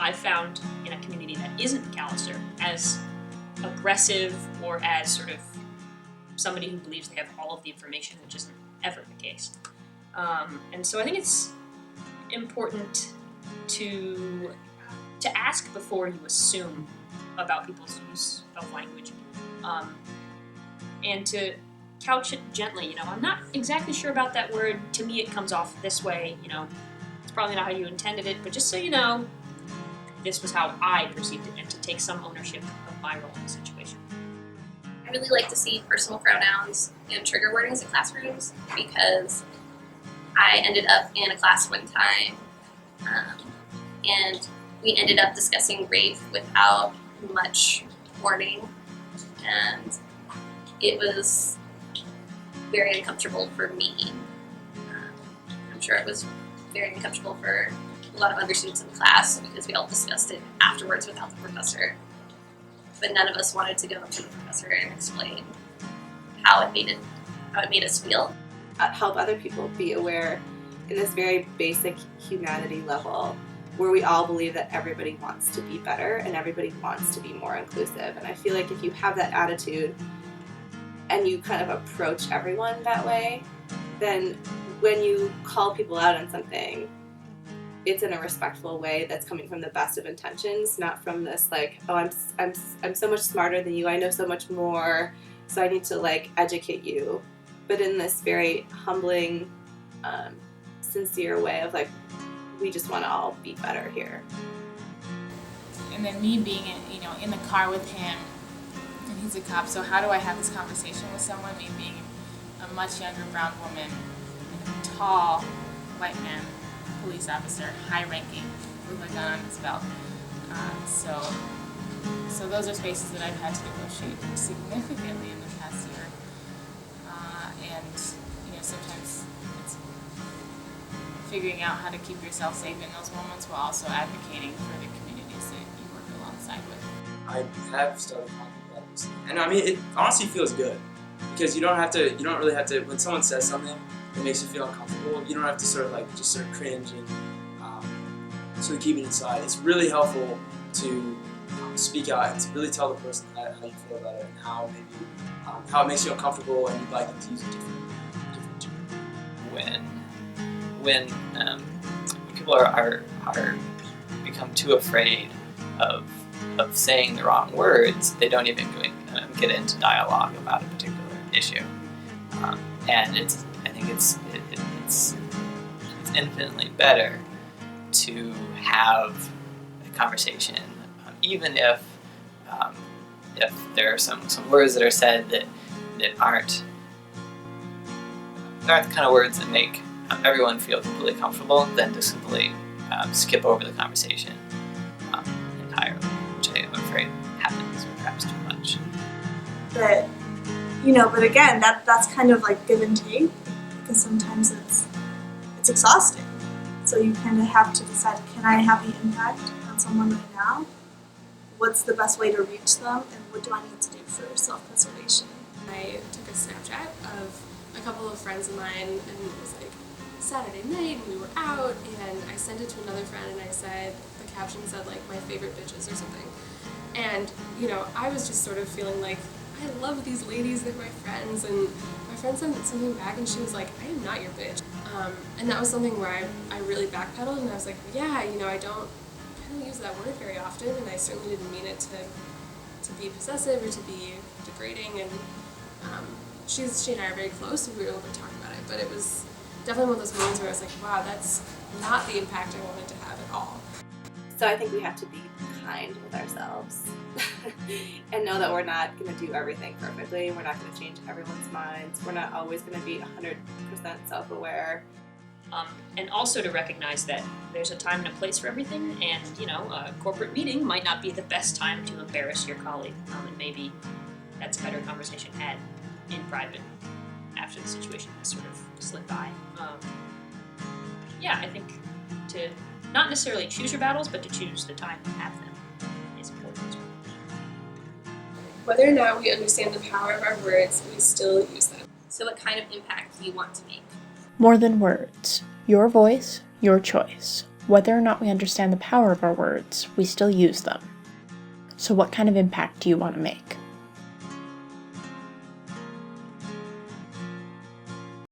I've found in a community that isn't McAllister as aggressive or as sort of somebody who believes they have all of the information, which isn't ever the case. And so I think it's important to ask before you assume about people's use of language, and to couch it gently. I'm not exactly sure about that word. To me, it comes off this way. It's probably not how you intended it, but just so you know, this was how I perceived it, and to take some ownership of my role in the situation. I really like to see personal pronouns and trigger wordings in classrooms, because I ended up in a class one time, and we ended up discussing rape without much warning, and it was very uncomfortable for me. I'm sure it was very uncomfortable for a lot of other students in the class, because we all discussed it afterwards without the professor. But none of us wanted to go up to the professor and explain how it made us feel. Help other people be aware in this very basic humanity level, where we all believe that everybody wants to be better and everybody wants to be more inclusive. And I feel like if you have that attitude and you kind of approach everyone that way, then when you call people out on something, it's in a respectful way that's coming from the best of intentions, not from this like, oh, I'm so much smarter than you, I know so much more, so I need to like educate you. But in this very humbling, sincere way of like, we just want to all be better here. And then me being in the car with him, and he's a cop, so how do I have this conversation with someone, me being a much younger brown woman, and a tall white man, police officer, high ranking, with a gun on his belt. So those are spaces that I've had to negotiate significantly in the past year. And sometimes it's figuring out how to keep yourself safe in those moments while also advocating for the communities that you work alongside with. I have started talking about this, and I mean, it honestly feels good, because you don't really have to, when someone says something that makes you feel uncomfortable, you don't have to sort of cringe and sort of keep it inside. It's really helpful to speak out and to really tell the person how you feel about it, and how how it makes you uncomfortable, and you'd like them to use a different term. When people are become too afraid of saying the wrong words, they don't even get into dialogue about a particular issue, and I think it's infinitely better to have a conversation, even if there are some words that are said that aren't the kind of words that make everyone feel completely comfortable, than to simply skip over the conversation entirely, which I'm afraid happens perhaps too much. But again, that's kind of like give and take, because sometimes it's exhausting. So you kind of have to decide, can I have the impact on someone right now? What's the best way to reach them, and what do I need to do for self-preservation? I took a Snapchat of a couple of friends of mine, and it was like Saturday night, and we were out, and I sent it to another friend, and I said, the caption said like, my favorite bitches or something. And, I was just sort of feeling like, I love these ladies, they're my friends, and my friend sent something back, and she was like, I am not your bitch. And that was something where I really backpedaled, and I was like, yeah, I don't use that word very often, and I certainly didn't mean it to be possessive or to be degrading, and she and I are very close, and we were able to talk about it, but it was definitely one of those moments where I was like, wow, that's not the impact I wanted to have at all. So I think we have to be kind with ourselves and know that we're not going to do everything perfectly. We're not going to change everyone's minds. We're not always going to be 100% self-aware. And also to recognize that there's a time and a place for everything, and a corporate meeting might not be the best time to embarrass your colleague, and maybe that's a better conversation had in private after the situation has sort of slipped by. I think to not necessarily choose your battles, but to choose the time to have them is important as well. Whether or not we understand the power of our words, we still use them. So what kind of impact do you want to make? More than words. Your voice, your choice. Whether or not we understand the power of our words, we still use them. So what kind of impact do you want to make?